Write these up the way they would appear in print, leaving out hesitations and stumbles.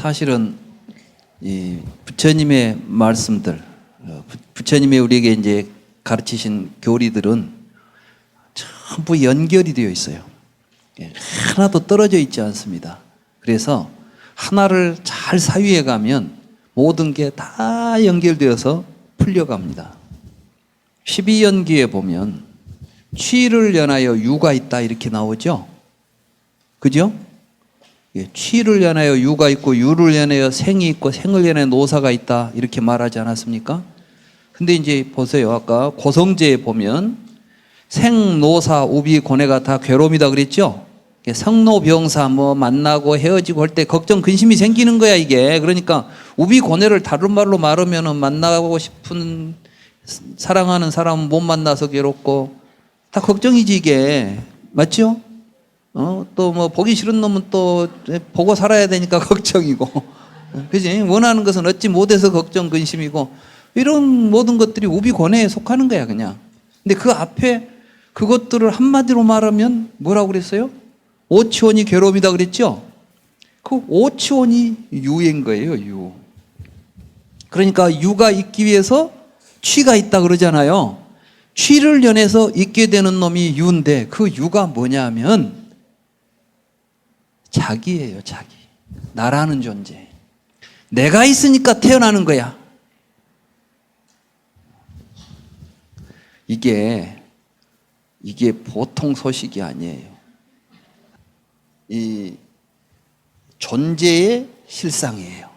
사실은 이 부처님의 말씀들, 부처님이 우리에게 이제 가르치신 교리들은 전부 연결이 되어 있어요. 하나도 떨어져 있지 않습니다. 그래서 하나를 잘 사유해 가면 모든 게 다 연결되어서 풀려갑니다. 12연기에 보면 취를 연하여 유가 있다 이렇게 나오죠. 그죠? 취를 연하여 유가 있고 유를 연하여 생이 있고 생을 연하여 노사가 있다 이렇게 말하지 않았습니까? 근데 이제 보세요. 아까 고성제에 보면 생노사 우비 고뇌가 다 괴로움이다 그랬죠? 성노병사 뭐 만나고 헤어지고 할 때 걱정 근심이 생기는 거야 이게. 그러니까 우비 고뇌를 다른 말로 말하면은 만나고 싶은 사랑하는 사람은 못 만나서 괴롭고 다 걱정이지 이게. 맞죠? 또 뭐 보기 싫은 놈은 또 보고 살아야 되니까 걱정이고. 그지? 원하는 것은 얻지 못해서 걱정 근심이고 이런 모든 것들이 우비 고뇌에 속하는 거야 그냥. 근데 그 앞에 그것들을 한마디로 말하면 뭐라고 그랬어요? 오치원이 괴로움이다 그랬죠? 그 오치원이 유인 거예요, 유. 그러니까 유가 있기 위해서 취가 있다 그러잖아요. 취를 연해서 있게 되는 놈이 유인데 그 유가 뭐냐면 자기예요, 자기. 나라는 존재. 내가 있으니까 태어나는 거야. 이게 보통 소식이 아니에요. 이 존재의 실상이에요.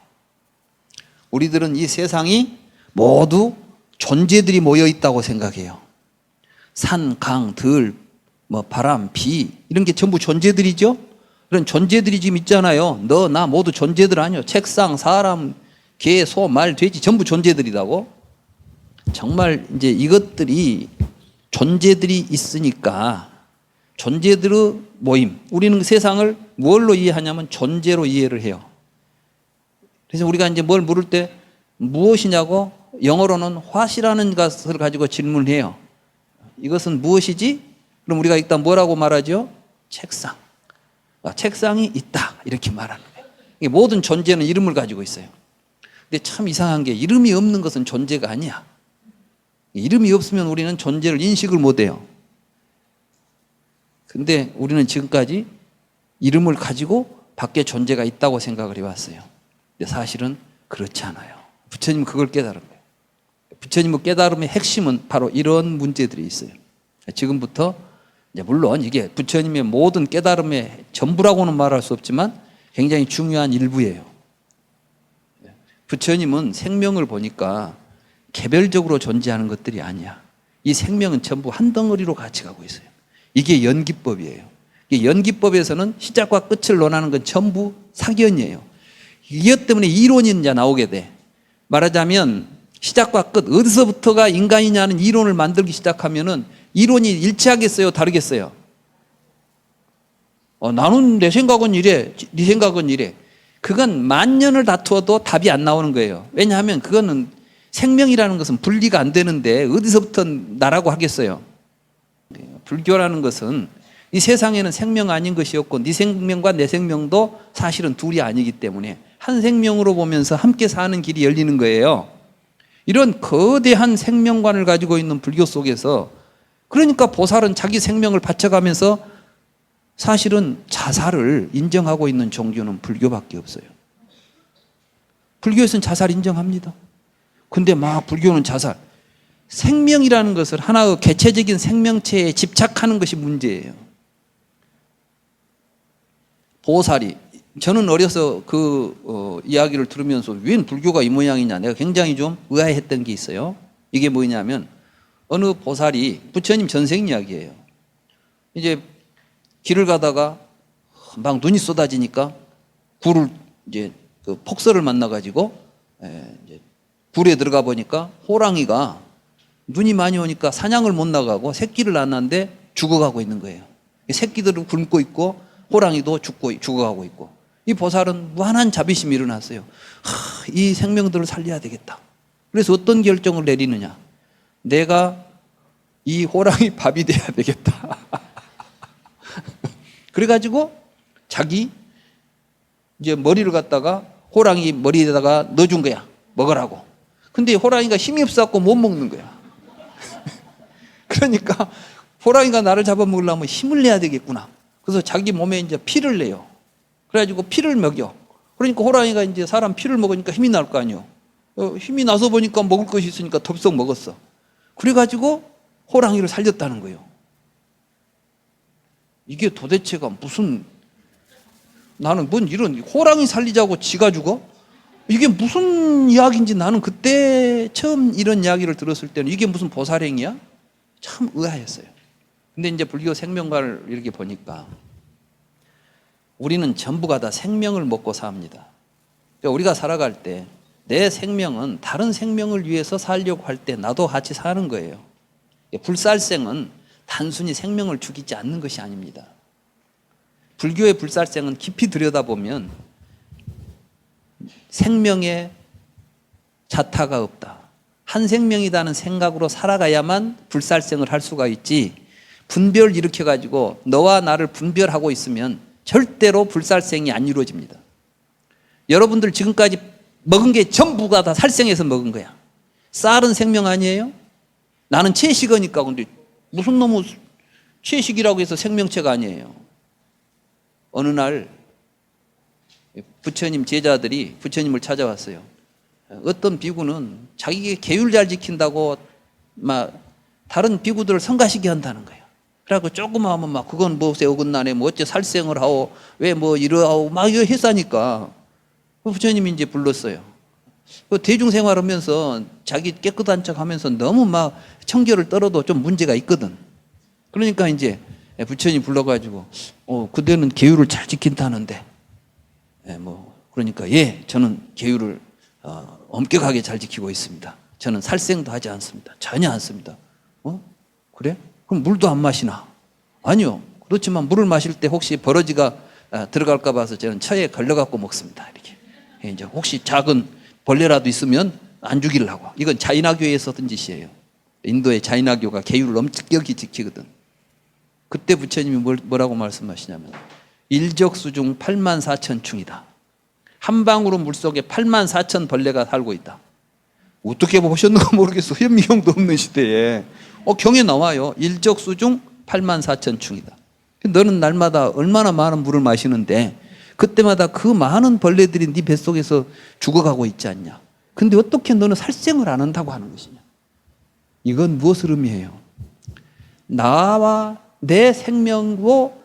우리들은 이 세상이 모두 존재들이 모여 있다고 생각해요. 산, 강, 들, 뭐 바람, 비 이런 게 전부 존재들이죠. 그런 존재들이 지금 있잖아요. 너, 나 모두 존재들 아니요. 책상, 사람, 개, 소, 말, 돼지 전부 존재들이라고. 정말 이제 이것들이 존재들이 있으니까 존재들의 모임. 우리는 세상을 뭘로 이해하냐면 존재로 이해를 해요. 그래서 우리가 이제 뭘 물을 때 무엇이냐고 영어로는 what이라는 것을 가지고 질문해요. 이것은 무엇이지? 그럼 우리가 일단 뭐라고 말하죠? 책상. 책상이 있다. 이렇게 말하는 거예요. 모든 존재는 이름을 가지고 있어요. 근데 참 이상한 게 이름이 없는 것은 존재가 아니야. 이름이 없으면 우리는 존재를 인식을 못 해요. 근데 우리는 지금까지 이름을 가지고 밖에 존재가 있다고 생각을 해왔어요. 근데 사실은 그렇지 않아요. 부처님은 그걸 깨달은 거예요. 부처님의 깨달음의 핵심은 바로 이런 문제들이 있어요. 지금부터 이제 물론 이게 부처님의 모든 깨달음의 전부라고는 말할 수 없지만 굉장히 중요한 일부예요. 부처님은 생명을 보니까 개별적으로 존재하는 것들이 아니야. 이 생명은 전부 한 덩어리로 같이 가고 있어요. 이게 연기법이에요. 이 연기법에서는 시작과 끝을 논하는 건 전부 사견이에요. 이것 때문에 이론이 이제 나오게 돼. 말하자면 시작과 끝, 어디서부터가 인간이냐는 이론을 만들기 시작하면은 이론이 일치하겠어요? 다르겠어요? 나는 내 생각은 이래, 네 생각은 이래. 그건 만년을 다투어도 답이 안 나오는 거예요. 왜냐하면 그거는 생명이라는 것은 분리가 안 되는데 어디서부터 나라고 하겠어요? 불교라는 것은 이 세상에는 생명 아닌 것이 없고 네 생명과 내 생명도 사실은 둘이 아니기 때문에 한 생명으로 보면서 함께 사는 길이 열리는 거예요. 이런 거대한 생명관을 가지고 있는 불교 속에서 그러니까 보살은 자기 생명을 바쳐가면서 사실은 자살을 인정하고 있는 종교는 불교밖에 없어요. 불교에서는 자살 인정합니다. 근데 막 불교는 자살. 생명이라는 것을 하나의 개체적인 생명체에 집착하는 것이 문제예요. 보살이 저는 어려서 그 이야기를 들으면서 웬 불교가 이 모양이냐 내가 굉장히 좀 의아해했던 게 있어요. 이게 뭐냐면 어느 보살이 부처님 전생 이야기예요. 이제 길을 가다가 막 눈이 쏟아지니까 굴을 이제 그 폭설을 만나가지고 이제 굴에 들어가 보니까 호랑이가 눈이 많이 오니까 사냥을 못 나가고 새끼를 낳았는데 죽어가고 있는 거예요. 새끼들은 굶고 있고 호랑이도 죽어가고 있고 이 보살은 무한한 자비심이 일어났어요. 이 생명들을 살려야 되겠다. 그래서 어떤 결정을 내리느냐. 내가 이 호랑이 밥이 돼야 되겠다. 그래가지고 자기 이제 머리를 갖다가 호랑이 머리에다가 넣어준 거야. 먹으라고. 근데 호랑이가 힘이 없어갖고 못 먹는 거야. 그러니까 호랑이가 나를 잡아먹으려면 힘을 내야 되겠구나. 그래서 자기 몸에 이제 피를 내요. 그래가지고 피를 먹여. 그러니까 호랑이가 이제 사람 피를 먹으니까 힘이 날 거 아니에요. 힘이 나서 보니까 먹을 것이 있으니까 덥석 먹었어. 그래가지고 호랑이를 살렸다는 거예요. 이게 도대체가 무슨, 나는 뭔 이런 호랑이 살리자고 지가 죽어? 이게 무슨 이야기인지 나는 그때 처음 이런 이야기를 들었을 때는 이게 무슨 보살행이야? 참 의아했어요. 근데 이제 불교 생명과를 이렇게 보니까 우리는 전부가 다 생명을 먹고 삽니다. 그러니까 우리가 살아갈 때 내 생명은 다른 생명을 위해서 살려고 할 때 나도 같이 사는 거예요. 불살생은 단순히 생명을 죽이지 않는 것이 아닙니다. 불교의 불살생은 깊이 들여다보면 생명에 자타가 없다. 한 생명이라는 생각으로 살아가야만 불살생을 할 수가 있지, 분별 일으켜가지고 너와 나를 분별하고 있으면 절대로 불살생이 안 이루어집니다. 여러분들 지금까지 먹은 게 전부가 다 살생해서 먹은 거야. 쌀은 생명 아니에요? 나는 채식이니까. 근데 무슨 놈의 채식이라고 해서 생명체가 아니에요. 어느 날 부처님 제자들이 부처님을 찾아왔어요. 어떤 비구는 자기가 계율 잘 지킨다고 막 다른 비구들을 성가시게 한다는 거예요. 그래갖고 조금만 하면 막 그건 무엇에 어긋나네, 뭐 어째 살생을 하오, 왜 뭐 이러하오, 막 이거 했으니까 부처님이 이제 불렀어요. 대중생활 하면서 자기 깨끗한 척 하면서 너무 막 청결을 떨어도 좀 문제가 있거든. 그러니까 이제 부처님 불러가지고 그대는 계율을 잘 지킨다는데, 그러니까 저는 계율을 엄격하게 잘 지키고 있습니다. 저는 살생도 하지 않습니다. 전혀 않습니다. 그래? 그럼 물도 안 마시나? 아니요. 그렇지만 물을 마실 때 혹시 버러지가 들어갈까 봐서 저는 처에 걸려갖고 먹습니다. 이렇게. 이제 혹시 작은 벌레라도 있으면 안 죽이려고. 이건 자인화교에 썼던 짓이에요. 인도의 자인화교가 계율을 엄격히 지키거든. 그때 부처님이 뭐라고 말씀하시냐면 일적수중 84,000충이다. 한 방울의 물속에 84,000 벌레가 살고 있다. 어떻게 보셨는가 모르겠어. 현미경도 없는 시대에 경에 나와요. 일적수중 84,000충이다. 너는 날마다 얼마나 많은 물을 마시는데 그때마다 그 많은 벌레들이 네 뱃속에서 죽어가고 있지 않냐. 근데 어떻게 너는 살생을 안 한다고 하는 것이냐. 이건 무엇을 의미해요? 나와 내 생명으로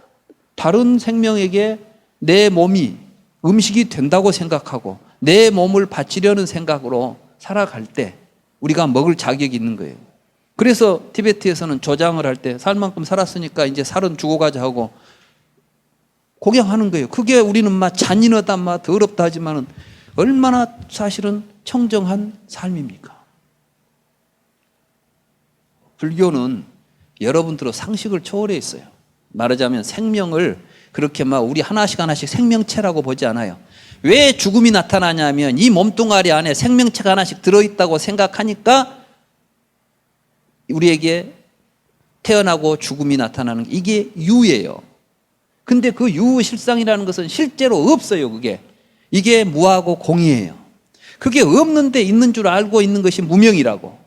다른 생명에게 내 몸이 음식이 된다고 생각하고 내 몸을 바치려는 생각으로 살아갈 때 우리가 먹을 자격이 있는 거예요. 그래서 티베트에서는 조장을 할 때 살 만큼 살았으니까 이제 살은 죽어가자 하고 곡양하는 거예요. 그게 우리는 막 잔인하다, 막 더럽다 하지만은 얼마나 사실은 청정한 삶입니까? 불교는 여러분들의 상식을 초월해 있어요. 말하자면 생명을 그렇게 막 우리 하나씩 하나씩 생명체라고 보지 않아요. 왜 죽음이 나타나냐면 이 몸뚱아리 안에 생명체가 하나씩 들어있다고 생각하니까 우리에게 태어나고 죽음이 나타나는 이게 유예요. 근데 그 유실상이라는 것은 실제로 없어요. 이게 무하고 공이에요. 그게 없는데 있는 줄 알고 있는 것이 무명이라고.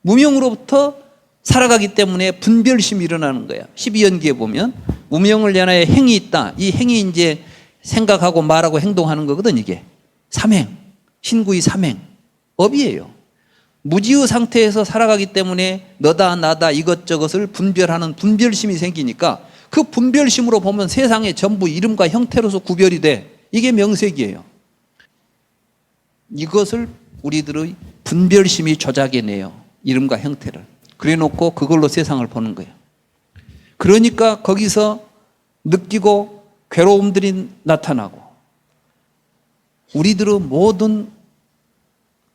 무명으로부터 살아가기 때문에 분별심이 일어나는 거야. 12연기에 보면 무명을 연하여 행이 있다. 이 행이 이제 생각하고 말하고 행동하는 거거든. 이게 삼행, 신구의 삼행, 업이에요. 무지의 상태에서 살아가기 때문에 너다 나다 이것저것을 분별하는 분별심이 생기니까 그 분별심으로 보면 세상의 전부 이름과 형태로서 구별이 돼. 이게 명색이에요. 이것을 우리들의 분별심이 조작해내요. 이름과 형태를. 그래 놓고 그걸로 세상을 보는 거예요. 그러니까 거기서 느끼고 괴로움들이 나타나고 우리들의 모든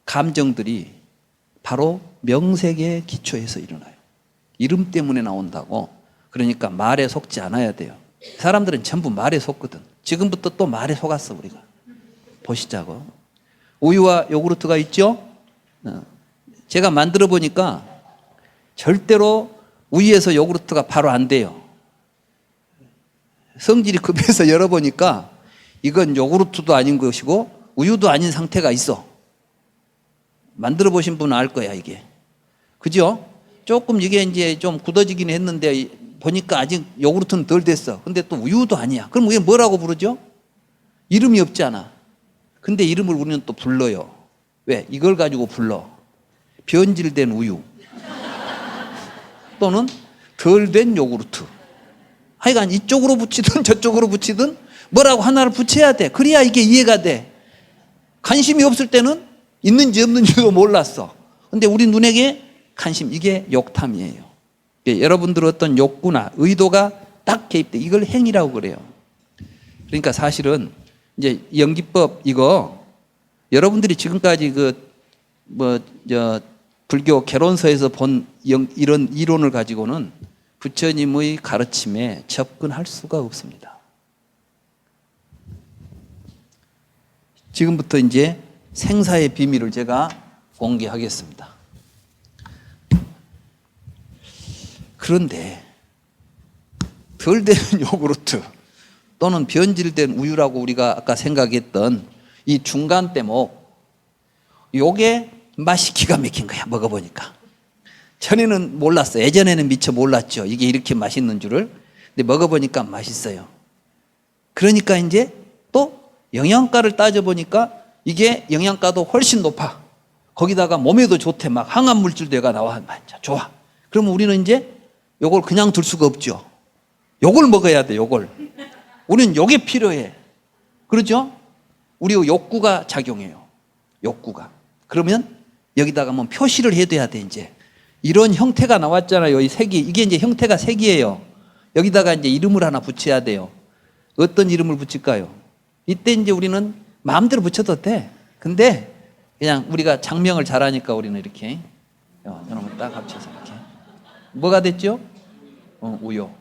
감정들이 바로 명색의 기초에서 일어나요. 이름 때문에 나온다고. 그러니까 말에 속지 않아야 돼요. 사람들은 전부 말에 속거든. 지금부터 또 말에 속았어 우리가. 보시자고. 우유와 요구르트가 있죠? 제가 만들어 보니까 절대로 우유에서 요구르트가 바로 안 돼요. 성질이 급해서 열어보니까 이건 요구르트도 아닌 것이고 우유도 아닌 상태가 있어. 만들어 보신 분은 알 거야, 이게. 그죠? 조금 이게 이제 좀 굳어지긴 했는데 보니까 아직 요구르트는 덜 됐어. 근데 또 우유도 아니야. 그럼 이게 뭐라고 부르죠? 이름이 없잖아. 근데 이름을 우리는 또 불러요. 왜? 이걸 가지고 불러. 변질된 우유. 또는 덜 된 요구르트. 하여간 이쪽으로 붙이든 저쪽으로 붙이든 뭐라고 하나를 붙여야 돼. 그래야 이게 이해가 돼. 관심이 없을 때는 있는지 없는지도 몰랐어. 근데 우리 눈에게 관심, 이게 욕탐이에요. 여러분들 어떤 욕구나 의도가 딱 개입돼. 이걸 행위라고 그래요. 그러니까 사실은 이제 연기법 이거 여러분들이 지금까지 불교 개론서에서 본 이런 이론을 가지고는 부처님의 가르침에 접근할 수가 없습니다. 지금부터 이제 생사의 비밀을 제가 공개하겠습니다. 그런데 덜 되는 요구르트 또는 변질된 우유라고 우리가 아까 생각했던 이 중간 대목, 요게 맛이 기가 막힌 거야. 먹어보니까. 전에는 몰랐어. 예전에는 미처 몰랐죠. 이게 이렇게 맛있는 줄을. 근데 먹어보니까 맛있어요. 그러니까 이제 또 영양가를 따져보니까 이게 영양가도 훨씬 높아. 거기다가 몸에도 좋대. 막 항암 물질대가 나와. 좋아. 그러면 우리는 이제 요걸 그냥 둘 수가 없죠. 요걸 먹어야 돼. 요걸. 우리는 요게 필요해. 그렇죠? 우리 욕구가 작용해요. 욕구가. 그러면 여기다가 뭐 표시를 해둬야 돼. 이제 이런 형태가 나왔잖아요. 이 색이. 이게 이제 형태가 색이에요. 여기다가 이제 이름을 하나 붙여야 돼요. 어떤 이름을 붙일까요? 이때 이제 우리는 마음대로 붙여도 돼. 근데 그냥 우리가 장명을 잘하니까 우리는 이렇게 이놈을 딱 합쳐서 이렇게. 뭐가 됐죠? 우요.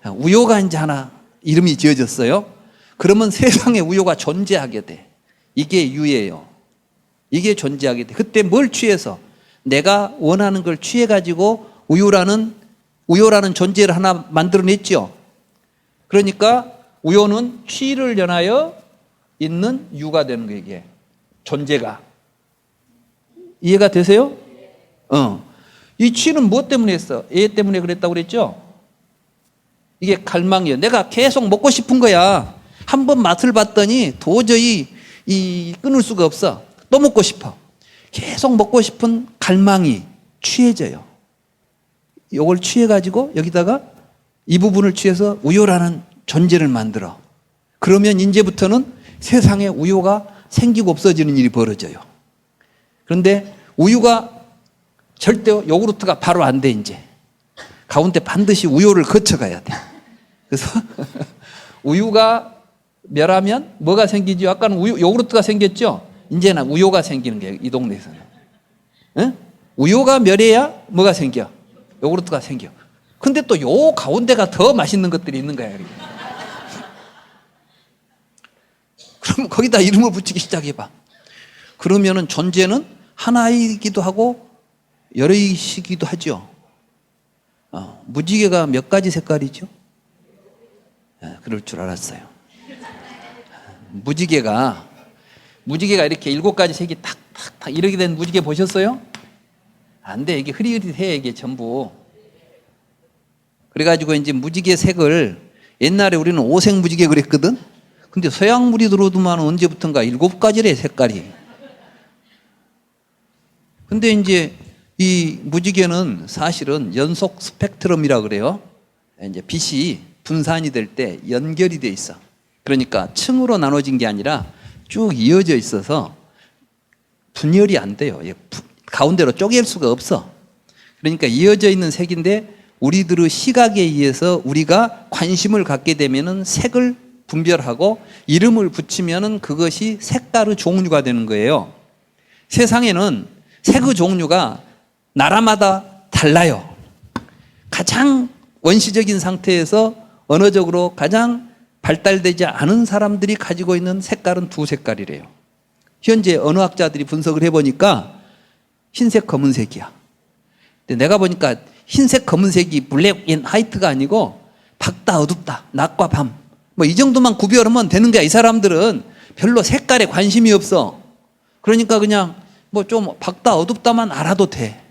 우요가 이제 하나 이름이 지어졌어요. 그러면 세상에 우요가 존재하게 돼. 이게 유예요. 이게 존재하게 돼. 그때 뭘 취해서? 내가 원하는 걸 취해가지고 우요라는 존재를 하나 만들어냈죠. 그러니까 우요는 취를 연하여 있는 유가 되는 거예요. 이게 존재가. 이해가 되세요? 이 취는 무엇 때문에 했어? 얘 때문에 그랬다고 그랬죠? 이게 갈망이에요. 내가 계속 먹고 싶은 거야. 한번 맛을 봤더니 도저히 끊을 수가 없어. 또 먹고 싶어. 계속 먹고 싶은 갈망이 취해져요. 이걸 취해가지고 여기다가 이 부분을 취해서 우요라는 존재를 만들어. 그러면 이제부터는 세상에 우요가 생기고 없어지는 일이 벌어져요. 그런데 우유가 절대 요구르트가 바로 안 돼. 이제 가운데 반드시 우요를 거쳐가야 돼. 그래서 우유가 멸하면 뭐가 생기죠? 아까는 요구르트가 생겼죠? 이제는 우요가 생기는 거예요. 이 동네에서는. 응? 우요가 멸해야 뭐가 생겨? 요구르트가 생겨. 근데 또 요 가운데가 더 맛있는 것들이 있는 거야. 그럼 거기다 이름을 붙이기 시작해봐. 그러면은 존재는 하나이기도 하고 여러이기도 하죠. 무지개가 몇 가지 색깔이죠? 그럴 줄 알았어요. 무지개가 이렇게 7가지 색이 탁탁탁 이렇게 된 무지개 보셨어요? 안 돼. 이게 흐릿흐릿해. 이게 전부. 그래가지고 이제 무지개 색을 옛날에 우리는 5색 무지개 그랬거든? 근데 서양물이 들어오더만 언제부턴가 7가지래, 색깔이. 근데 이제 이 무지개는 사실은 연속 스펙트럼이라 그래요. 이제 빛이 분산이 될 때 연결이 돼 있어. 그러니까 층으로 나눠진 게 아니라 쭉 이어져 있어서 분열이 안 돼요. 가운데로 쪼갤 수가 없어. 그러니까 이어져 있는 색인데 우리들의 시각에 의해서 우리가 관심을 갖게 되면은 색을 분별하고 이름을 붙이면은 그것이 색깔의 종류가 되는 거예요. 세상에는 색의 종류가 나라마다 달라요. 가장 원시적인 상태에서 언어적으로 가장 발달되지 않은 사람들이 가지고 있는 색깔은 2색깔이래요. 현재 언어학자들이 분석을 해보니까 흰색, 검은색이야. 근데 내가 보니까 흰색, 검은색이 블랙 앤 화이트가 아니고 밝다, 어둡다, 낮과 밤, 뭐 이 정도만 구별하면 되는 거야. 이 사람들은 별로 색깔에 관심이 없어. 그러니까 그냥 뭐 좀 밝다 어둡다만 알아도 돼.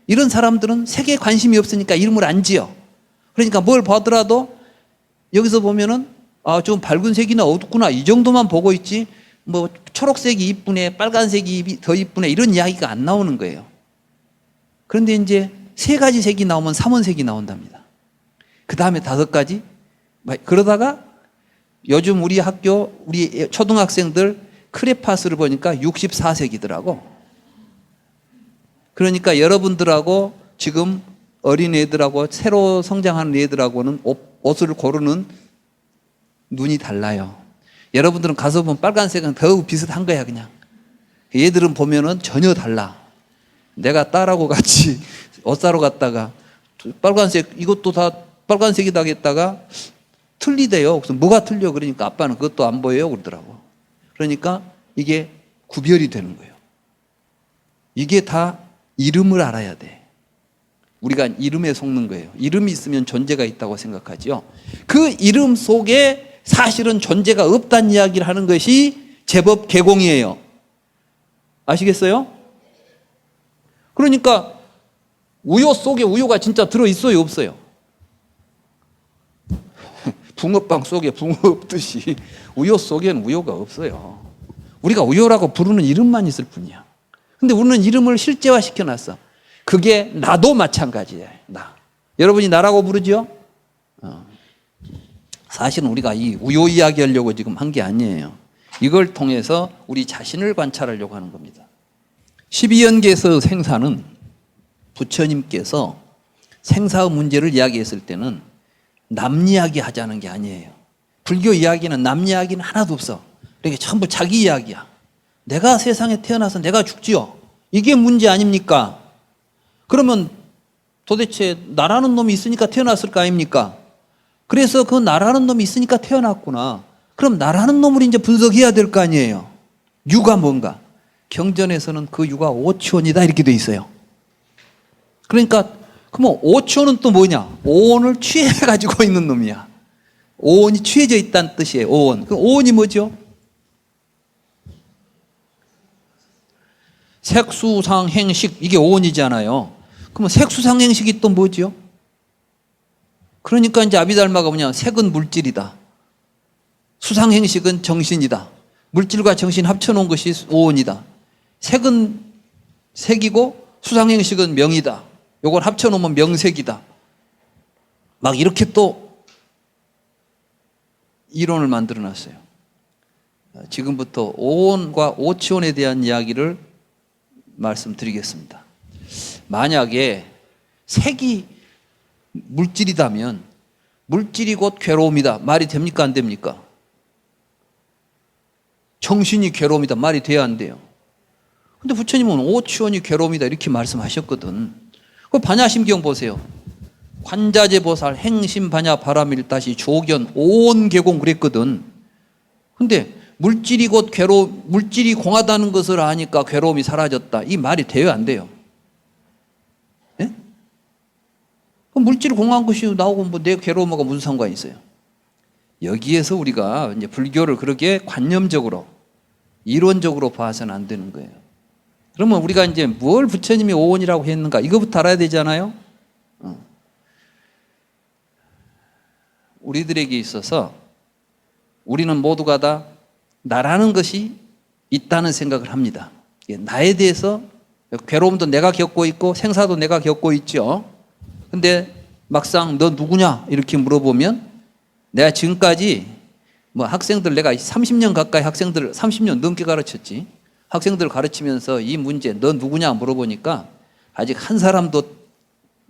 이런 사람들은 색에 관심이 없으니까 이름을 안 지어. 그러니까 뭘 보더라도 여기서 보면은 좀 밝은 색이나 어둡구나 이 정도만 보고 있지 뭐 초록색이 이쁘네 빨간색이 더 이쁘네 이런 이야기가 안 나오는 거예요. 그런데 이제 세 가지 색이 나오면 삼원색이 나온답니다. 그 다음에 다섯 가지. 그러다가 요즘 우리 학교 우리 초등학생들 크레파스를 보니까 64색이더라고. 그러니까 여러분들하고 지금 어린 애들하고 새로 성장하는 애들하고는 옷을 고르는 눈이 달라요. 여러분들은 가서 보면 빨간색은 더욱 비슷한 거야 그냥. 얘들은 보면은 전혀 달라. 내가 딸하고 같이 옷 사러 갔다가 빨간색 이것도 다 빨간색이다 했다가 틀리대요. 그래서 뭐가 틀려? 그러니까 아빠는 그것도 안 보여요 그러더라고. 그러니까 이게 구별이 되는 거예요. 이게 다 이름을 알아야 돼. 우리가 이름에 속는 거예요. 이름이 있으면 존재가 있다고 생각하지요. 그 이름 속에 사실은 존재가 없다는 이야기를 하는 것이 제법 개공이에요. 아시겠어요? 그러니까 우유 속에 우유가 진짜 들어있어요 없어요? 붕어빵 속에 붕어 없듯이 우유 속에는 우유가 없어요. 우리가 우유라고 부르는 이름만 있을 뿐이야. 근데 우리는 이름을 실제화 시켜놨어. 그게 나도 마찬가지예요. 나. 여러분이 나라고 부르죠? 사실은 우리가 이 우유 이야기 하려고 지금 한 게 아니에요. 이걸 통해서 우리 자신을 관찰하려고 하는 겁니다. 12연계에서 생사는 부처님께서 생사의 문제를 이야기했을 때는 남 이야기 하자는 게 아니에요. 불교 이야기는 남 이야기는 하나도 없어. 이렇게 전부 자기 이야기야. 내가 세상에 태어나서 내가 죽지요. 이게 문제 아닙니까? 그러면 도대체 나라는 놈이 있으니까 태어났을 거 아닙니까? 그래서 그 나라는 놈이 있으니까 태어났구나. 그럼 나라는 놈을 이제 분석해야 될 거 아니에요. 유가 뭔가? 경전에서는 그 유가 오치원이다 이렇게 돼 있어요. 그러니까 그럼 오치원은 또 뭐냐? 오온을 취해 가지고 있는 놈이야. 오온이 취해져 있다는 뜻이에요. 오온. 그럼 오온이 뭐죠? 색수상행식 이게 오온이잖아요. 그러면 색수상행식이 또 뭐죠? 그러니까 이제 아비달마가 뭐냐? 색은 물질이다. 수상행식은 정신이다. 물질과 정신 합쳐놓은 것이 오온이다. 색은 색이고 수상행식은 명이다. 요걸 합쳐놓으면 명색이다. 막 이렇게 또 이론을 만들어놨어요. 지금부터 오온과 오치온에 대한 이야기를 말씀드리겠습니다. 만약에 색이 물질이다면 물질이 곧 괴로움이다. 말이 됩니까? 안 됩니까? 정신이 괴로움이다. 말이 돼야 안 돼요. 근데 부처님은 오치원이 괴로움이다. 이렇게 말씀하셨거든. 그 반야심경 보세요. 관자재보살 행심반야 바라밀다시 조견 오온계공 그랬거든. 근데 물질이 곧 물질이 공하다는 것을 아니까 괴로움이 사라졌다. 이 말이 돼요? 안 돼요? 예? 그럼 물질이 공한 것이 나오고 뭐 내 괴로움하고 무슨 상관이 있어요? 여기에서 우리가 이제 불교를 그렇게 관념적으로 이론적으로 봐서는 안 되는 거예요. 그러면 우리가 이제 뭘 부처님이 오온이라고 했는가 이거부터 알아야 되잖아요. 우리들에게 있어서 우리는 모두가 다 나라는 것이 있다는 생각을 합니다. 나에 대해서 괴로움도 내가 겪고 있고 생사도 내가 겪고 있죠. 근데 막상 너 누구냐 이렇게 물어보면 내가 지금까지 뭐 학생들 내가 30년 가까이 학생들 30년 넘게 가르쳤지. 학생들 가르치면서 이 문제 너 누구냐 물어보니까 아직 한 사람도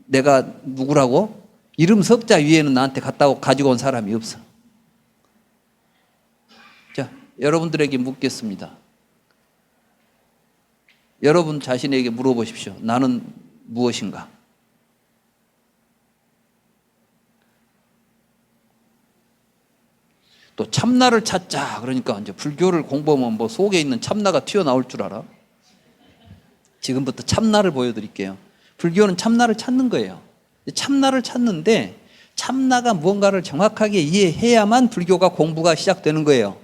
내가 누구라고 이름 석자 위에는 나한테 가지고 온 사람이 없어. 자, 여러분들에게 묻겠습니다. 여러분 자신에게 물어보십시오. 나는 무엇인가? 또 참나를 찾자. 그러니까 이제 불교를 공부하면 뭐 속에 있는 참나가 튀어나올 줄 알아? 지금부터 참나를 보여드릴게요. 불교는 참나를 찾는 거예요. 참나를 찾는데 참나가 무언가를 정확하게 이해해야만 불교가 공부가 시작되는 거예요.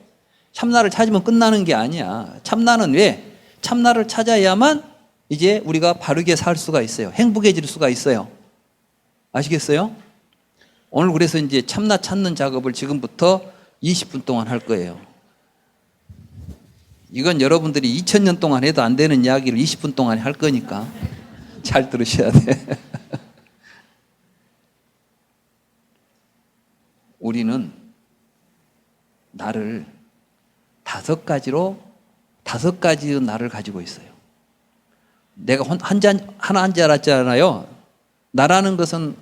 참나를 찾으면 끝나는 게 아니야. 참나는 왜? 참나를 찾아야만 이제 우리가 바르게 살 수가 있어요. 행복해질 수가 있어요. 아시겠어요? 오늘 그래서 이제 참나 찾는 작업을 지금부터 20분 동안 할 거예요. 이건 여러분들이 2000년 동안 해도 안 되는 이야기를 20분 동안 할 거니까 잘 들으셔야 돼. 우리는 나를 다섯 가지의 나를 가지고 있어요. 내가 하나인 줄 알았잖아요. 나라는 것은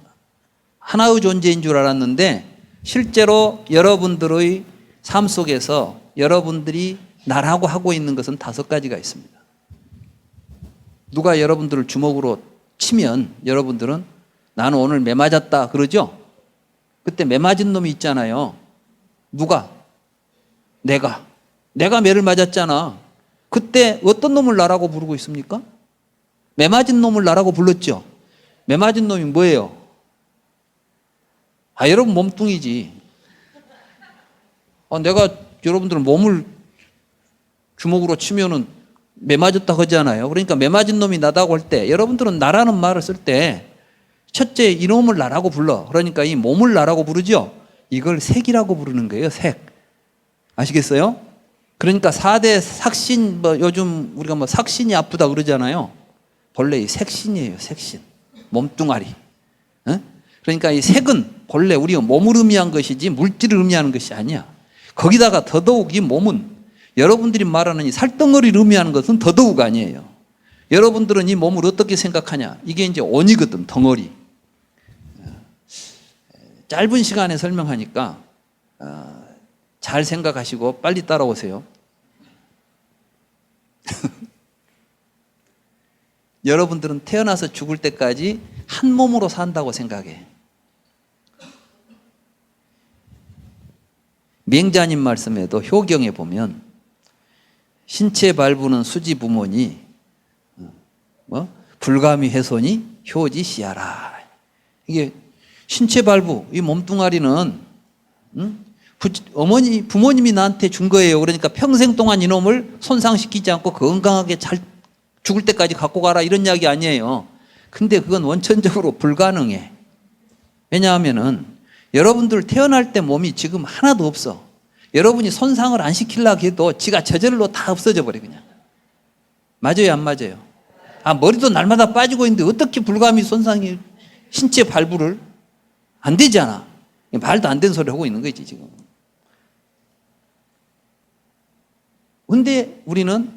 하나의 존재인 줄 알았는데 실제로 여러분들의 삶 속에서 여러분들이 나라고 하고 있는 것은 다섯 가지가 있습니다. 누가 여러분들을 주먹으로 치면 여러분들은 나는 오늘 매 맞았다 그러죠? 그때 매 맞은 놈이 있잖아요. 누가? 내가 매를 맞았잖아. 그때 어떤 놈을 나라고 부르고 있습니까? 매 맞은 놈을 나라고 불렀죠. 매 맞은 놈이 뭐예요? 여러분 몸뚱이지. 내가 여러분들 몸을 주먹으로 치면은 매 맞았다 하잖아요. 그러니까 매 맞은 놈이 나다고 할 때 여러분들은 나라는 말을 쓸 때 첫째 이놈을 나라고 불러. 그러니까 이 몸을 나라고 부르죠. 이걸 색이라고 부르는 거예요. 색. 아시겠어요? 그러니까 4대 삭신, 요즘 우리가 삭신이 아프다 그러잖아요. 본래 이 색신이에요. 색신. 몸뚱아리. 그러니까 이 색은 본래 우리가 몸을 의미한 것이지 물질을 의미하는 것이 아니야. 거기다가 더더욱 이 몸은 여러분들이 말하는 이 살덩어리를 의미하는 것은 더더욱 아니에요. 여러분들은 이 몸을 어떻게 생각하냐? 이게 이제 온이거든, 덩어리. 짧은 시간에 설명하니까 잘 생각하시고 빨리 따라오세요. 여러분들은 태어나서 죽을 때까지 한 몸으로 산다고 생각해. 맹자님 말씀에도 효경에 보면 신체 발부는 수지 부모니 불가미 훼손이 효지 시하라. 이게 신체 발부, 이 몸뚱아리는 부모님이 나한테 준 거예요. 그러니까 평생 동안 이놈을 손상시키지 않고 건강하게 잘 죽을 때까지 갖고 가라 이런 이야기 아니에요. 근데 그건 원천적으로 불가능해. 왜냐하면은 여러분들 태어날 때 몸이 지금 하나도 없어. 여러분이 손상을 안 시키려고 해도 지가 저절로 다 없어져 버려 그냥. 맞아요, 안 맞아요? 머리도 날마다 빠지고 있는데 어떻게 불가미 손상이 신체 발부를 안 되잖아. 말도 안 되는 소리 하고 있는 거지 지금. 근데 우리는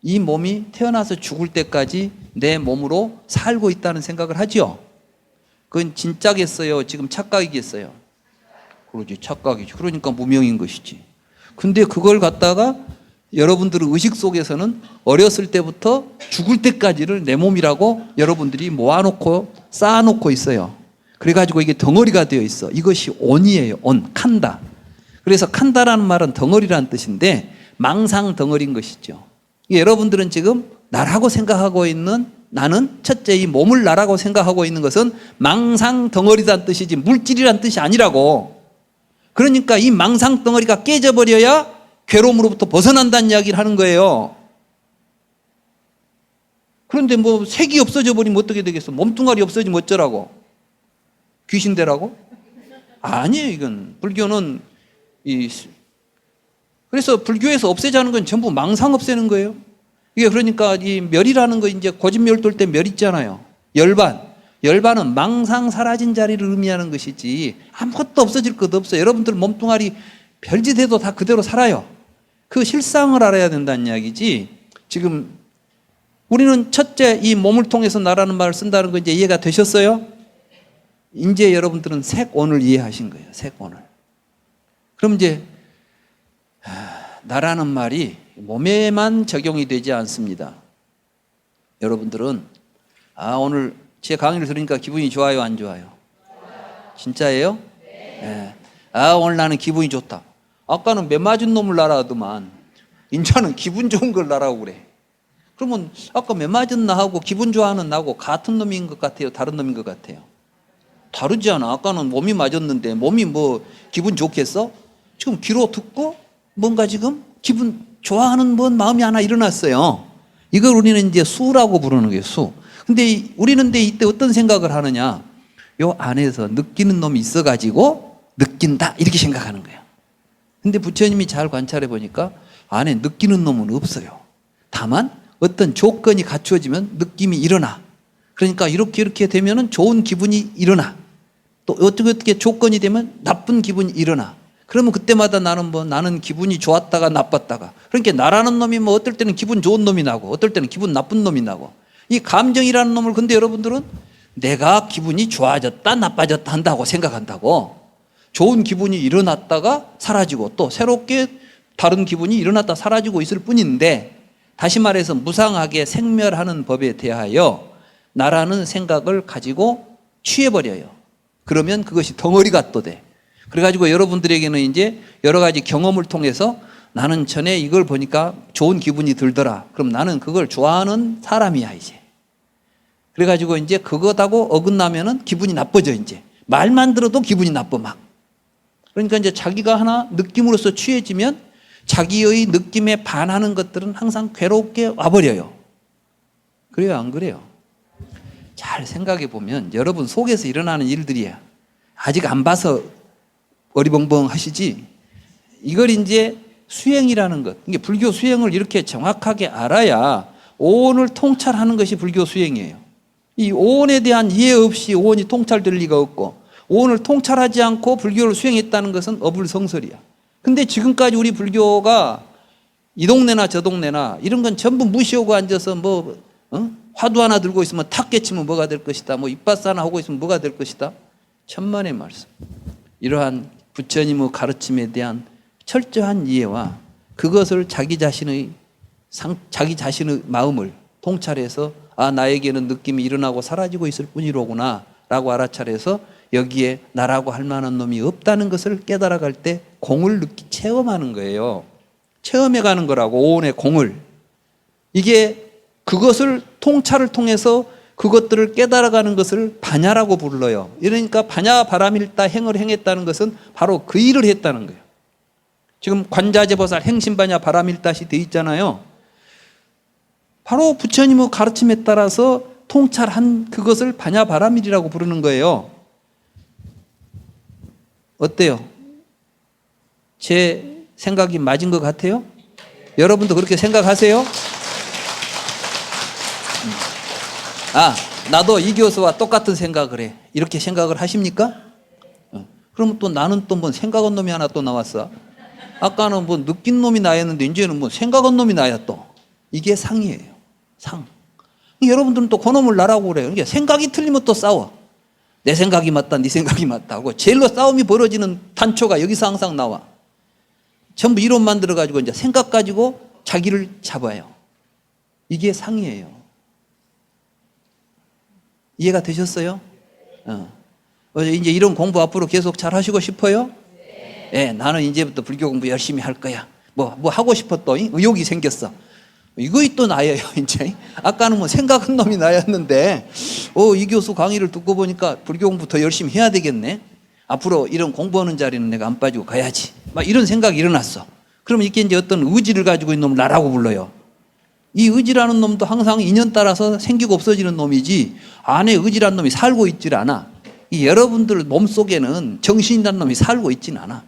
이 몸이 태어나서 죽을 때까지 내 몸으로 살고 있다는 생각을 하죠. 그건 진짜겠어요? 지금 착각이겠어요? 그러지, 착각이지. 그러니까 무명인 것이지. 근데 그걸 갖다가 여러분들의 의식 속에서는 어렸을 때부터 죽을 때까지를 내 몸이라고 여러분들이 모아놓고 쌓아놓고 있어요. 그래가지고 이게 덩어리가 되어 있어. 이것이 온이에요. 온, 칸다. 그래서 칸다라는 말은 덩어리라는 뜻인데 망상 덩어리인 것이죠. 여러분들은 지금 나라고 생각하고 있는, 나는 첫째 이 몸을 나라고 생각하고 있는 것은 망상 덩어리란 뜻이지 물질이란 뜻이 아니라고. 그러니까 이 망상 덩어리가 깨져버려야 괴로움으로부터 벗어난다는 이야기를 하는 거예요. 그런데 색이 없어져 버리면 어떻게 되겠어? 몸뚱아리 없어지면 어쩌라고? 귀신 되라고? 아니에요. 이건 불교는 그래서 불교에서 없애자는 건 전부 망상 없애는 거예요. 이게 그러니까 이 멸이라는 거 이제 고집멸 돌 때 멸 있잖아요. 열반은 망상 사라진 자리를 의미하는 것이지 아무것도 없어질 것 없어요. 여러분들 몸뚱아리 별짓 해도 다 그대로 살아요. 그 실상을 알아야 된다는 이야기지. 지금 우리는 첫째 이 몸을 통해서 나라는 말을 쓴다는 거 이제 이해가 되셨어요? 이제 여러분들은 색온을 이해하신 거예요. 색온을. 그럼 이제 나라는 말이 몸에만 적용이 되지 않습니다. 여러분들은 오늘 제 강의를 들으니까 기분이 좋아요, 안 좋아요? 진짜예요? 네. 오늘 나는 기분이 좋다. 아까는 매 맞은 놈을 나라더만 인자는 기분 좋은 걸 나라고 그래. 그러면 아까 매 맞은 나하고 기분 좋아하는 나하고 같은 놈인 것 같아요? 다른 놈인 것 같아요? 다르지 않아. 아까는 몸이 맞았는데 몸이 뭐 기분 좋겠어? 지금 귀로 듣고 뭔가 지금 기분 좋아하는 뭔 마음이 하나 일어났어요. 이걸 우리는 이제 수라고 부르는 거예요, 수. 근데 우리는 이때 어떤 생각을 하느냐? 요 안에서 느끼는 놈이 있어가지고 느낀다 이렇게 생각하는 거예요. 근데 부처님이 잘 관찰해 보니까 안에 느끼는 놈은 없어요. 다만 어떤 조건이 갖추어지면 느낌이 일어나. 그러니까 이렇게 되면은 좋은 기분이 일어나. 또 어떻게 조건이 되면 나쁜 기분이 일어나. 그러면 그때마다 나는 기분이 좋았다가 나빴다가. 그러니까 나라는 놈이 뭐 어떨 때는 기분 좋은 놈이 나고 어떨 때는 기분 나쁜 놈이 나고. 이 감정이라는 놈을 근데 여러분들은 내가 기분이 좋아졌다 나빠졌다 한다고 생각한다고. 좋은 기분이 일어났다가 사라지고 또 새롭게 다른 기분이 일어났다 사라지고 있을 뿐인데, 다시 말해서 무상하게 생멸하는 법에 대하여 나라는 생각을 가지고 취해버려요. 그러면 그것이 덩어리가 또 돼. 그래가지고 여러분들에게는 이제 여러 가지 경험을 통해서 나는 전에 이걸 보니까 좋은 기분이 들더라. 그럼 나는 그걸 좋아하는 사람이야, 이제. 그래가지고 이제 그것하고 어긋나면은 기분이 나빠져, 이제. 말만 들어도 기분이 나빠, 막. 그러니까 이제 자기가 하나 느낌으로서 취해지면 자기의 느낌에 반하는 것들은 항상 괴롭게 와버려요. 그래요, 안 그래요? 잘 생각해 보면 여러분 속에서 일어나는 일들이야. 아직 안 봐서 어리벙벙 하시지. 이걸 이제 수행이라는 것. 이게 불교 수행을 이렇게 정확하게 알아야 오온을 통찰하는 것이 불교 수행이에요. 이 오온에 대한 이해 없이 오온이 통찰될 리가 없고, 오온을 통찰하지 않고 불교를 수행했다는 것은 어불성설이야. 근데 지금까지 우리 불교가 이 동네나 저 동네나 이런 건 전부 무시하고 앉아서 화두 하나 들고 있으면 탁 깨치면 뭐가 될 것이다. 입바스 하나 하고 있으면 뭐가 될 것이다. 천만의 말씀. 이러한 부처님의 가르침에 대한 철저한 이해와 그것을 자기 자신의 마음을 통찰해서 나에게는 느낌이 일어나고 사라지고 있을 뿐이로구나 라고 알아차려서 여기에 나라고 할 만한 놈이 없다는 것을 깨달아갈 때 공을 체험하는 거예요. 체험해 가는 거라고, 오온의 공을. 이게 그것을 통찰을 통해서 그것들을 깨달아가는 것을 반야라고 불러요. 이러니까 반야 바라밀다 행을 행했다는 것은 바로 그 일을 했다는 거예요. 지금 관자재보살 행심반야 바라밀다시 돼 있잖아요. 바로 부처님의 가르침에 따라서 통찰한 그것을 반야 바라밀이라고 부르는 거예요. 어때요? 제 생각이 맞은 것 같아요? 여러분도 그렇게 생각하세요? 나도 이 교수와 똑같은 생각을 해. 이렇게 생각을 하십니까? 그러면 또 나는 또 생각한 놈이 하나 또 나왔어. 아까는 느낀 놈이 나였는데 이제는 생각한 놈이 나야 또. 이게 상이에요. 상. 여러분들은 또 그놈을 나라고 그래요. 그러니까 생각이 틀리면 또 싸워. 내 생각이 맞다, 네 생각이 맞다 하고 제일로 싸움이 벌어지는 단초가 여기서 항상 나와. 전부 이론 만들어가지고 이제 생각 가지고 자기를 잡아요. 이게 상이에요. 이해가 되셨어요? 이제 이런 공부 앞으로 계속 잘 하시고 싶어요? 네, 나는 이제부터 불교 공부 열심히 할 거야. 뭐 하고 싶어 또 의욕이 생겼어. 이거이 또 나예요, 이제. 아까는 생각한 놈이 나였는데, 이 교수 강의를 듣고 보니까 불교 공부 더 열심히 해야 되겠네. 앞으로 이런 공부하는 자리는 내가 안 빠지고 가야지. 막 이런 생각이 일어났어. 그러면 이게 이제 어떤 의지를 가지고 있는 놈을 나라고 불러요. 이 의지라는 놈도 항상 인연 따라서 생기고 없어지는 놈이지, 안에 의지라는 놈이 살고 있질 않아. 이 여러분들 몸속에는 정신이라는 놈이 살고 있진 않아.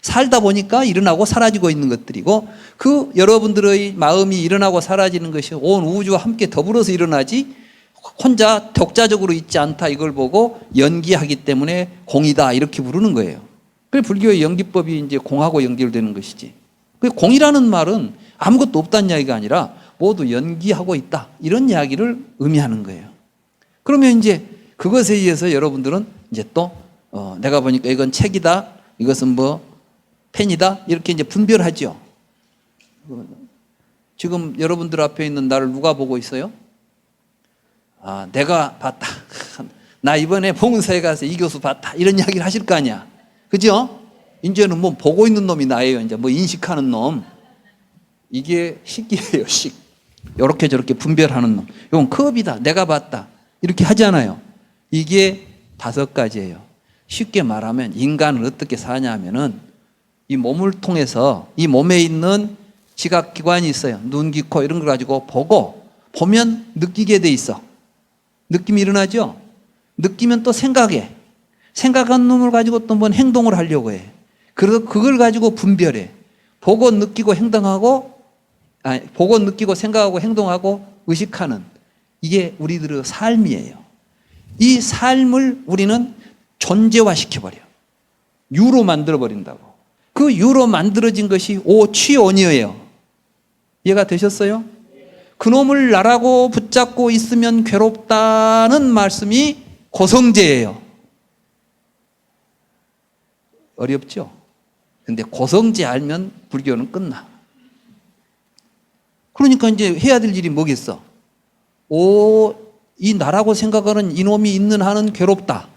살다 보니까 일어나고 사라지고 있는 것들이고, 그 여러분들의 마음이 일어나고 사라지는 것이 온 우주와 함께 더불어서 일어나지 혼자 독자적으로 있지 않다, 이걸 보고 연기하기 때문에 공이다 이렇게 부르는 거예요. 그래서 불교의 연기법이 이제 공하고 연결되는 것이지. 그 공이라는 말은 아무것도 없다는 이야기가 아니라 모두 연기하고 있다 이런 이야기를 의미하는 거예요. 그러면 이제 그것에 의해서 여러분들은 이제 또 내가 보니까 이건 책이다, 이것은 펜이다 이렇게 이제 분별하죠. 지금 여러분들 앞에 있는 나를 누가 보고 있어요? 내가 봤다. 나 이번에 봉은사에 가서 이 교수 봤다. 이런 이야기를 하실 거 아니야. 그죠? 이제는 보고 있는 놈이 나예요. 이제 인식하는 놈. 이게 식이에요, 식. 요렇게 저렇게 분별하는 놈. 이건 컵이다. 내가 봤다. 이렇게 하잖아요. 이게 5가지예요. 쉽게 말하면 인간은 어떻게 사냐 하면은 이 몸을 통해서 이 몸에 있는 지각기관이 있어요. 눈, 귀, 코 이런 걸 가지고 보면 느끼게 돼 있어. 느낌이 일어나죠? 느끼면 또 생각해. 생각한 놈을 가지고 또 뭔 행동을 하려고 해. 그래서 그걸 가지고 분별해. 보고 느끼고 보고 느끼고 생각하고 행동하고 의식하는 이게 우리들의 삶이에요. 이 삶을 우리는 존재화 시켜버려. 유로 만들어버린다고. 그 유로 만들어진 것이 오취온이에요. 이해가 되셨어요? 그놈을 나라고 붙잡고 있으면 괴롭다는 말씀이 고성제예요. 어렵죠? 근데 고성제 알면 불교는 끝나. 그러니까 이제 해야 될 일이 뭐겠어? 이 나라고 생각하는 이놈이 있는 한은 괴롭다.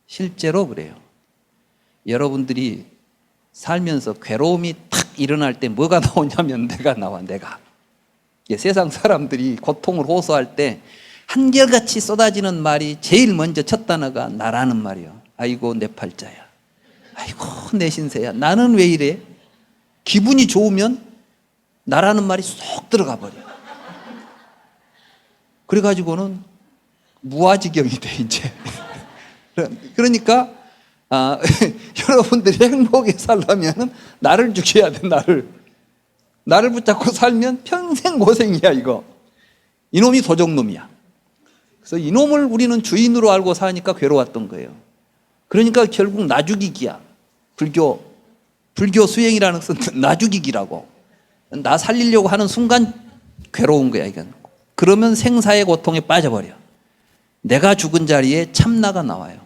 실제로 그래요. 여러분들이 살면서 괴로움이 탁 일어날 때 뭐가 나오냐면 내가 나와. 세상 사람들이 고통을 호소할 때 한결같이 쏟아지는 말이 제일 먼저 첫 단어가 나라는 말이요. 아이고 내 팔자야. 아이고 내 신세야. 나는 왜 이래? 기분이 좋으면 나라는 말이 쏙 들어가 버려. 그래가지고는 무아지경이 돼 이제. 그러니까 여러분들이 행복하게 살려면 나를 죽여야 돼. 나를 붙잡고 살면 평생 고생이야 이거. 이놈이 도적놈이야. 그래서 이놈을 우리는 주인으로 알고 사니까 괴로웠던 거예요. 그러니까 결국 나 죽이기야. 불교 수행이라는 것은 나 죽이기라고. 나 살리려고 하는 순간 괴로운 거야 이건. 그러면 생사의 고통에 빠져버려. 내가 죽은 자리에 참나가 나와요.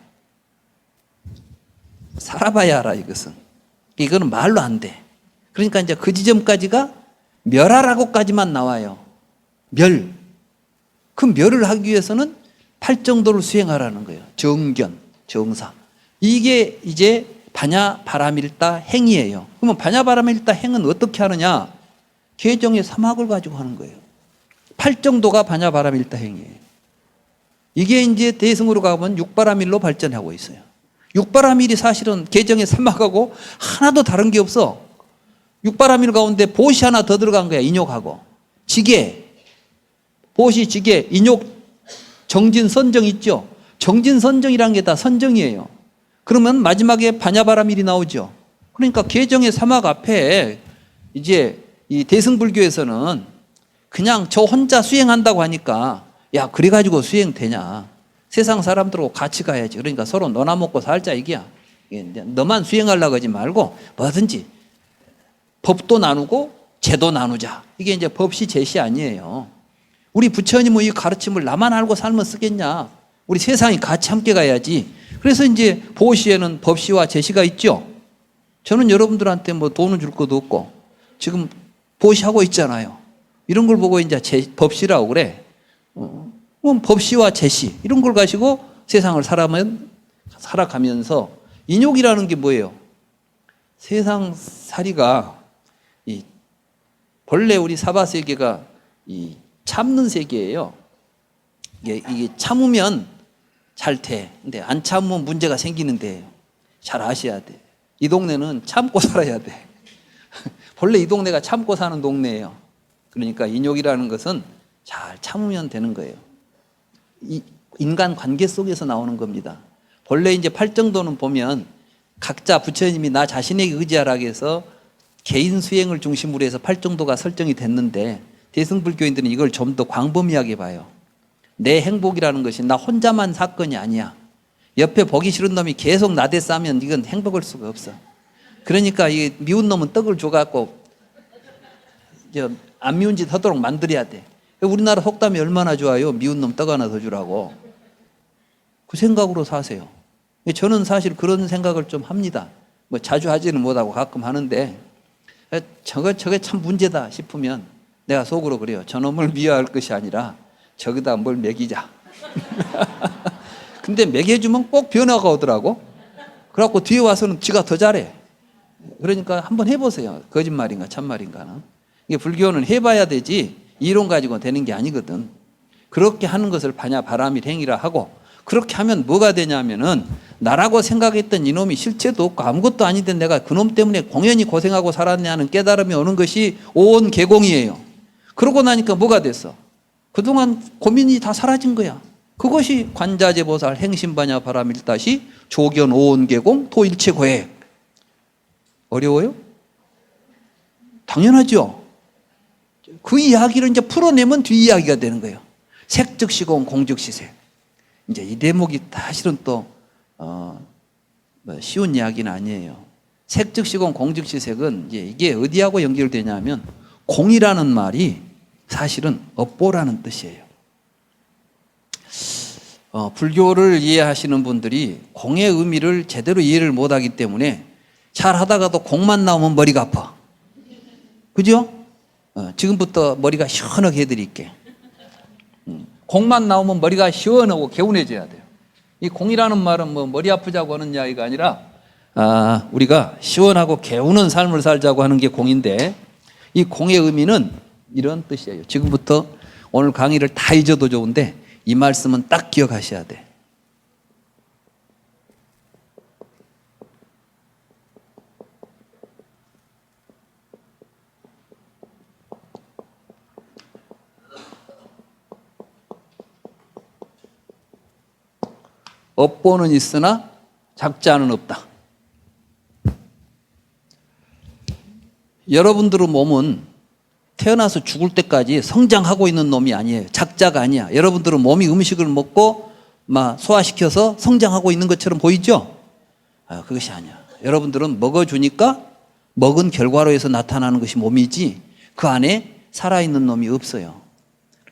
살아봐야 알아 이것은. 이거는 말로 안 돼. 그러니까 이제 그 지점까지가 멸하라고까지만 나와요. 그 멸을 하기 위해서는 팔정도를 수행하라는 거예요. 정견, 정사. 이게 이제 반야바라밀다 행이에요. 그러면 반야바라밀다 행은 어떻게 하느냐? 계정의 사막을 가지고 하는 거예요. 팔정도가 반야바라밀다 행이에요. 이게 이제 대승으로 가면 육바라밀로 발전하고 있어요. 육바라밀이 사실은 계정의 사막하고 하나도 다른 게 없어. 육바라밀 가운데 보시 하나 더 들어간 거야. 인욕하고 지계, 보시, 지계, 인욕, 정진, 선정 있죠. 정진, 선정이라는 게 다 선정이에요. 그러면 마지막에 반야바라밀이 나오죠. 그러니까 계정의 사막 앞에 이제 이 대승불교에서는 그냥 저 혼자 수행한다고 하니까 야 그래가지고 수행되냐. 세상 사람들하고 같이 가야지. 그러니까 서로 너나 먹고 살자 이게야. 너만 수행하려고 하지 말고 뭐든지 법도 나누고 제도 나누자. 이게 이제 법시 제시 아니에요. 우리 부처님의 이 가르침을 나만 알고 살면 쓰겠냐. 우리 세상이 같이 함께 가야지. 그래서 이제 보시에는 법시와 제시가 있죠. 저는 여러분들한테 뭐 돈을 줄 것도 없고 지금 보시하고 있잖아요. 이런 걸 보고 이제 법시라고 그래. 법시와 제시 이런 걸 가지고 세상을 살아가면서 인욕이라는 게 뭐예요? 세상 살이가 본래 우리 사바세계가 참는 세계예요. 이게 참으면 잘 돼. 근데 안 참으면 문제가 생기는데 잘 아셔야 돼. 이 동네는 참고 살아야 돼. 본래 이 동네가 참고 사는 동네예요. 그러니까 인욕이라는 것은 잘 참으면 되는 거예요. 인간 관계 속에서 나오는 겁니다. 본래 이제 팔정도는 보면 각자 부처님이 나 자신에게 의지하라고 해서 개인 수행을 중심으로 해서 팔정도가 설정이 됐는데 대승불교인들은 이걸 좀 더 광범위하게 봐요. 내 행복이라는 것이 나 혼자만 사건이 아니야. 옆에 보기 싫은 놈이 계속 나대 싸면 이건 행복할 수가 없어. 그러니까 이 미운 놈은 떡을 줘갖고 안 미운 짓 하도록 만들어야 돼. 우리나라 속담이 얼마나 좋아요. 미운 놈 떡 하나 더 주라고. 그 생각으로 사세요. 저는 사실 그런 생각을 좀 합니다. 뭐 자주 하지는 못하고 가끔 하는데 저게 참 문제다 싶으면 내가 속으로 그래요. 저놈을 미워할 것이 아니라 저기다 뭘 먹이자. 근데 먹여주면 꼭 변화가 오더라고. 그래갖고 뒤에 와서는 지가 더 잘해. 그러니까 한번 해보세요. 거짓말인가 참말인가는. 이게 불교는 해봐야 되지 이론 가지고 되는 게 아니거든. 그렇게 하는 것을 반야바라밀 행위라 하고, 그렇게 하면 뭐가 되냐면은 나라고 생각했던 이놈이 실체도 없고 아무것도 아닌데 내가 그놈 때문에 공연히 고생하고 살았네 하는 깨달음이 오는 것이 온 개공이에요. 그러고 나니까 뭐가 됐어? 그동안 고민이 다 사라진 거야. 그것이 관자재보살 행심반야바라밀 다시 조견 온 개공 토일체고액. 어려워요? 당연하죠. 그 이야기를 이제 풀어내면 뒷이야기가 되는 거예요. 색즉시공 공즉시색. 이제 이 대목이 사실은 또 쉬운 이야기는 아니에요. 색즉시공 공즉시색은 이게 어디하고 연결되냐면 공이라는 말이 사실은 업보라는 뜻이에요. 불교를 이해하시는 분들이 공의 의미를 제대로 이해를 못하기 때문에 잘 하다가도 공만 나오면 머리가 아파. 그죠? 지금부터 머리가 시원하게 해드릴게. 공만 나오면 머리가 시원하고 개운해져야 돼요. 이 공이라는 말은 뭐 머리 아프자고 하는 이야기가 아니라 우리가 시원하고 개운한 삶을 살자고 하는 게 공인데, 이 공의 의미는 이런 뜻이에요. 지금부터 오늘 강의를 다 잊어도 좋은데 이 말씀은 딱 기억하셔야 돼. 업보는 있으나 작자는 없다. 여러분들의 몸은 태어나서 죽을 때까지 성장하고 있는 놈이 아니에요. 작자가 아니야. 여러분들은 몸이 음식을 먹고 막 소화시켜서 성장하고 있는 것처럼 보이죠? 그것이 아니야. 여러분들은 먹어주니까 먹은 결과로 해서 나타나는 것이 몸이지 그 안에 살아있는 놈이 없어요.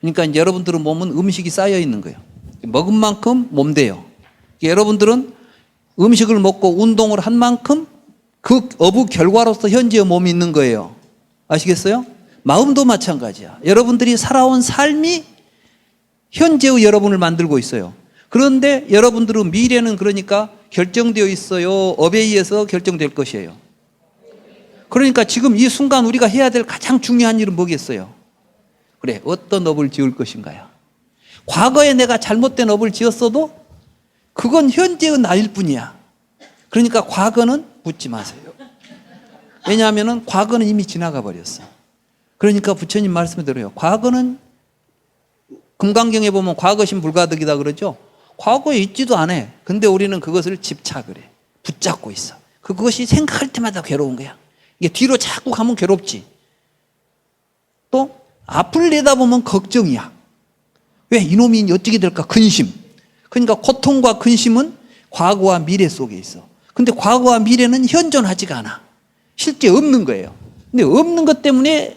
그러니까 이제 여러분들의 몸은 음식이 쌓여 있는 거예요. 먹은 만큼 몸 돼요. 여러분들은 음식을 먹고 운동을 한 만큼 그 어부 결과로서 현재의 몸이 있는 거예요. 아시겠어요? 마음도 마찬가지야. 여러분들이 살아온 삶이 현재의 여러분을 만들고 있어요. 그런데 여러분들의 미래는 그러니까 결정되어 있어요. 업에 의해서 결정될 것이에요. 그러니까 지금 이 순간 우리가 해야 될 가장 중요한 일은 뭐겠어요? 그래, 어떤 업을 지을 것인가요? 과거에 내가 잘못된 업을 지었어도 그건 현재의 나일 뿐이야. 그러니까 과거는 묻지 마세요. 왜냐하면 과거는 이미 지나가 버렸어. 그러니까 부처님 말씀대로요. 과거는 금강경에 보면 과거심 불가득이다 그러죠. 과거에 있지도 않아. 근데 우리는 그것을 집착을 해. 붙잡고 있어. 그것이 생각할 때마다 괴로운 거야. 이게 뒤로 자꾸 가면 괴롭지. 또 앞을 내다보면 걱정이야. 왜 이놈이 어떻게 될까? 근심. 그러니까 고통과 근심은 과거와 미래 속에 있어. 근데 과거와 미래는 현존하지가 않아. 실제 없는 거예요. 근데 없는 것 때문에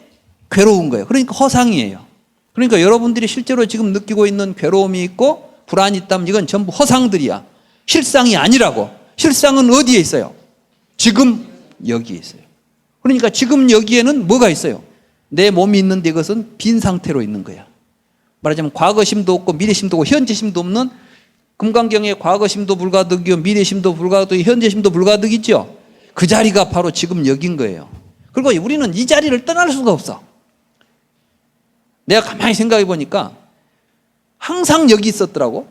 괴로운 거예요. 그러니까 허상이에요. 그러니까 여러분들이 실제로 지금 느끼고 있는 괴로움이 있고 불안이 있다면 이건 전부 허상들이야. 실상이 아니라고. 실상은 어디에 있어요? 지금 여기에 있어요. 그러니까 지금 여기에는 뭐가 있어요? 내 몸이 있는데 이것은 빈 상태로 있는 거야. 말하자면 과거심도 없고 미래심도 없고 현재심도 없는, 금강경에 과거심도 불가득이요 미래심도 불가득이요 현재심도 불가득이죠. 그 자리가 바로 지금 여긴 거예요. 그리고 우리는 이 자리를 떠날 수가 없어. 내가 가만히 생각해 보니까 항상 여기 있었더라고.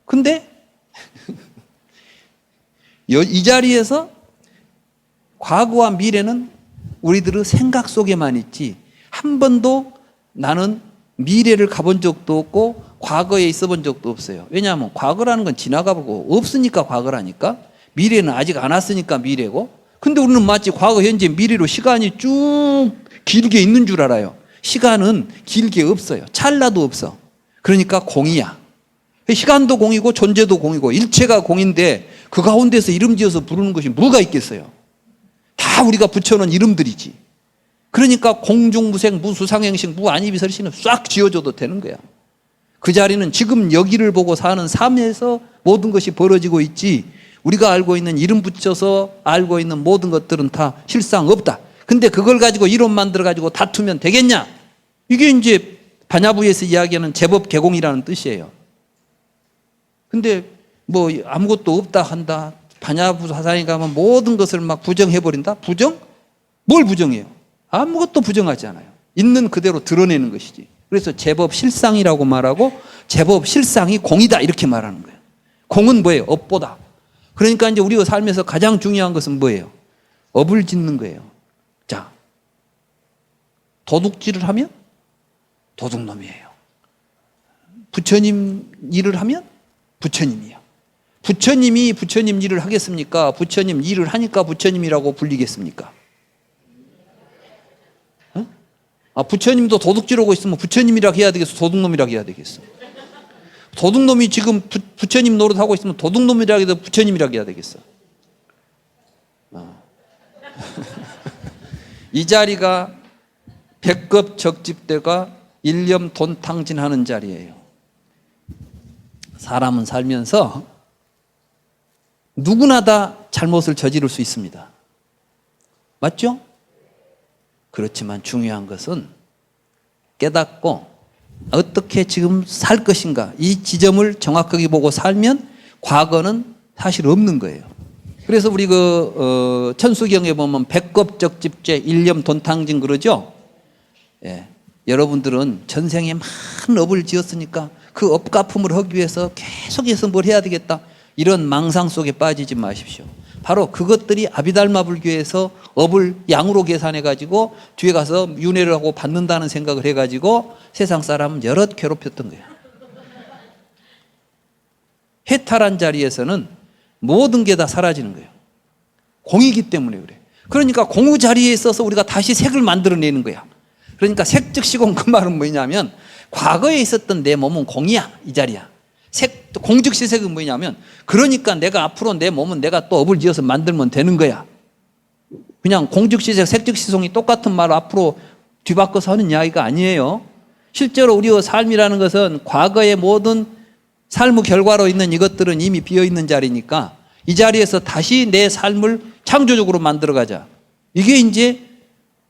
근데 이 자리에서 과거와 미래는 우리들의 생각 속에만 있지 한 번도 나는 미래를 가본 적도 없고 과거에 있어 본 적도 없어요. 왜냐하면 과거라는 건 지나가 보고 없으니까 과거라니까. 미래는 아직 안 왔으니까 미래고. 근데 우리는 마치 과거, 현재, 미래로 시간이 쭉 길게 있는 줄 알아요. 시간은 길게 없어요. 찰나도 없어. 그러니까 공이야. 시간도 공이고 존재도 공이고 일체가 공인데 그 가운데서 이름 지어서 부르는 것이 뭐가 있겠어요? 다 우리가 붙여놓은 이름들이지. 그러니까 공중무생, 무수상행식, 무안이비설신은 싹 지어줘도 되는 거야. 그 자리는 지금 여기를 보고 사는 삶에서 모든 것이 벌어지고 있지, 우리가 알고 있는 이름 붙여서 알고 있는 모든 것들은 다 실상 없다. 근데 그걸 가지고 이론 만들어 가지고 다투면 되겠냐? 이게 이제 반야부에서 이야기하는 제법 개공이라는 뜻이에요. 근데 뭐 아무것도 없다 한다. 반야부 사상에 가면 모든 것을 막 부정해버린다? 부정? 뭘 부정해요? 아무것도 부정하지 않아요. 있는 그대로 드러내는 것이지. 그래서 제법 실상이라고 말하고 제법 실상이 공이다 이렇게 말하는 거예요. 공은 뭐예요? 업보다. 그러니까 이제 우리가 삶에서 가장 중요한 것은 뭐예요? 업을 짓는 거예요. 자, 도둑질을 하면 도둑놈이에요. 부처님 일을 하면 부처님이에요. 부처님이 부처님 일을 하겠습니까? 부처님 일을 하니까 부처님이라고 불리겠습니까? 부처님도 도둑질하고 있으면 부처님이라고 해야 되겠어? 도둑놈이라고 해야 되겠어? 도둑놈이 지금 부처님 노릇하고 있으면 도둑놈이라고 해도 부처님이라고 해야 되겠어? 이 자리가 백급 적집대가 일념 돈 탕진하는 자리예요. 사람은 살면서 누구나 다 잘못을 저지를 수 있습니다. 맞죠? 그렇지만 중요한 것은 깨닫고 어떻게 지금 살 것인가 이 지점을 정확하게 보고 살면 과거는 사실 없는 거예요. 그래서 우리 천수경에 보면 백겁적집죄 일념 돈탕진 그러죠. 예. 여러분들은 전생에 많은 업을 지었으니까 그 업 갚음을 하기 위해서 계속해서 뭘 해야 되겠다 이런 망상 속에 빠지지 마십시오. 바로 그것들이 아비달마 불교에서 업을 양으로 계산해 가지고 뒤에 가서 윤회를 하고 받는다는 생각을 해 가지고 세상 사람은 여럿 괴롭혔던 거예요. 해탈한 자리에서는 모든 게 다 사라지는 거예요. 공이기 때문에 그래. 그러니까 공의 자리에 있어서 우리가 다시 색을 만들어내는 거야. 그러니까 색즉시공 그 말은 뭐냐면 과거에 있었던 내 몸은 공이야 이 자리야. 공즉시색은 뭐냐면 그러니까 내가 앞으로 내 몸은 내가 또 업을 지어서 만들면 되는 거야. 그냥 공즉시색 색즉시송이 똑같은 말 앞으로 뒤바꿔서 하는 이야기가 아니에요. 실제로 우리의 삶이라는 것은 과거의 모든 삶의 결과로 있는 이것들은 이미 비어있는 자리니까 이 자리에서 다시 내 삶을 창조적으로 만들어가자. 이게 이제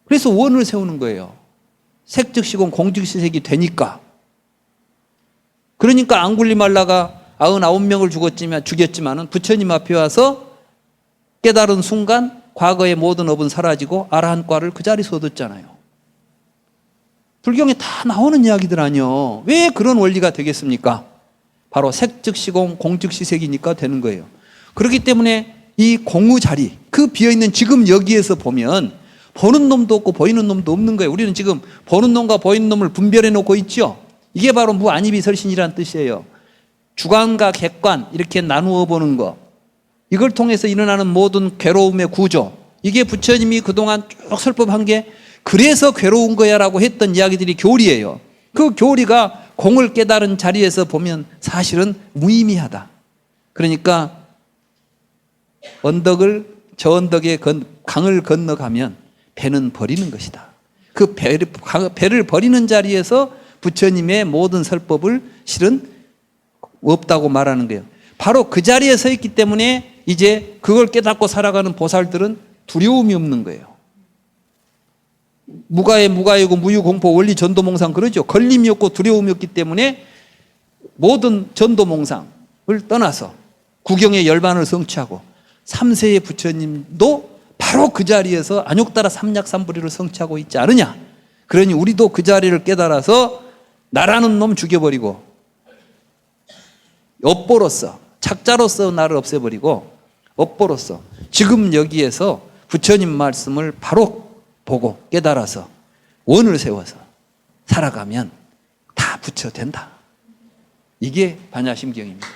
그래서 원을 세우는 거예요. 색즉시공 공즉시색이 되니까. 그러니까 앙굴리말라가 99명을 죽였지만 부처님 앞에 와서 깨달은 순간 과거의 모든 업은 사라지고 아라한과를 그 자리에서 얻었잖아요. 불경에 다 나오는 이야기들 아니요. 왜 그런 원리가 되겠습니까? 바로 색즉시공 공즉시색이니까 되는 거예요. 그렇기 때문에 이 공의 자리 그 비어있는 지금 여기에서 보면 보는 놈도 없고 보이는 놈도 없는 거예요. 우리는 지금 보는 놈과 보이는 놈을 분별해 놓고 있죠. 이게 바로 무안이비설신이라는 뜻이에요. 주관과 객관 이렇게 나누어 보는 거. 이걸 통해서 일어나는 모든 괴로움의 구조. 이게 부처님이 그동안 쭉 설법한 게 그래서 괴로운 거야 라고 했던 이야기들이 교리예요. 그 교리가 공을 깨달은 자리에서 보면 사실은 무의미하다. 그러니까 저 언덕에 강을 건너가면 배는 버리는 것이다. 그 배를 버리는 자리에서 부처님의 모든 설법을 실은 없다고 말하는 거예요. 바로 그 자리에 서 있기 때문에 이제 그걸 깨닫고 살아가는 보살들은 두려움이 없는 거예요. 무가해고 무유공포 원리 전도몽상 그러죠. 걸림이 없고 두려움이 없기 때문에 모든 전도몽상을 떠나서 구경의 열반을 성취하고 3세의 부처님도 바로 그 자리에서 안욕따라 삼약삼부리를 성취하고 있지 않느냐. 그러니 우리도 그 자리를 깨달아서 나라는 놈 죽여버리고 업보로서 착자로서 나를 없애버리고 업보로서 지금 여기에서 부처님 말씀을 바로 보고 깨달아서 원을 세워서 살아가면 다 부처 된다. 이게 반야심경입니다.